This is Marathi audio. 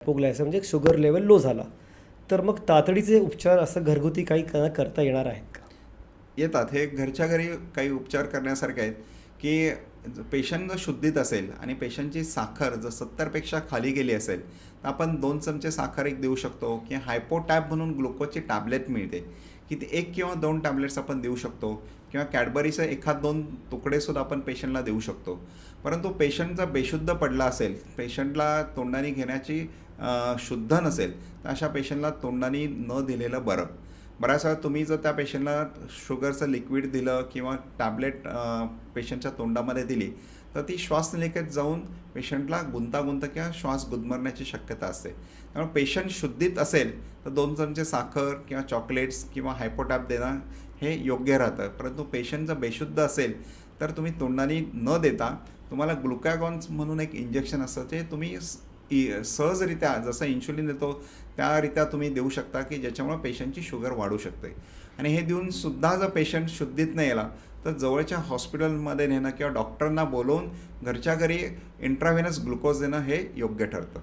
हायपोग्लायसेमिया म्हणजे शुगर लेवल लो झाला, तर मग तातडीचे उपचार असं घरगुती काही करता येणार आहेत का? येतात. हे घरच्या घरी काही उपचार करण्यासारखे आहेत, की पेशंट जर शुद्धीत असेल आणि पेशंटची साखर जर 70पेक्षा खाली गेली असेल, तर आपण 2 चमचे साखर एक देऊ शकतो, की हायपोटॅब म्हणून ग्लुकोजची टॅबलेट मिळते, की ते 1 किंवा 2 टॅबलेट्स आपण देऊ शकतो किंवा कॅडबरीचे एखाद 2 तुकडेसुद्धा आपण पेशंटला देऊ शकतो. परंतु पेशंट जर बेशुद्ध पडला असेल, पेशंटला तोंडाने घेण्याची शुद्ध नसेल, तर अशा पेशंटला तोंडाने न दिलेलं बरं. बऱ्याच वेळा तुम्ही जर त्या पेशंटला शुगरचं लिक्विड दिलं किंवा टॅबलेट पेशंटच्या तोंडामध्ये दिली, तर ती श्वासनलिकेत जाऊन पेशंटला गुंतागुंत किंवा श्वास गुदमरण्याची शक्यता असते. त्यामुळे पेशंट शुद्धीत असेल तर 2 चमचे साखर किंवा चॉकलेट्स किंवा हायपोटॅब देणं हे योग्य राहतं. परंतु पेशंट जर बेशुद्ध असेल तर तुम्ही तोंडाने न देता तुम्हाला ग्लुकॅगॉन्स म्हणून एक इंजेक्शन असतं, ते तुम्ही सहजरित्या जसं इन्शुलिन देतो त्यारित्या तुम्ही देऊ शकता, की ज्याच्यामुळे पेशंटची शुगर वाढू शकते. आणि हे देऊन सुद्धा जर पेशंट शुद्धीत नाही आला तर जवळच्या हॉस्पिटलमध्ये नेणं किंवा डॉक्टरांना बोलवून घरच्या घरी इंट्राव्हेनस ग्लुकोज देणं हे योग्य ठरतं.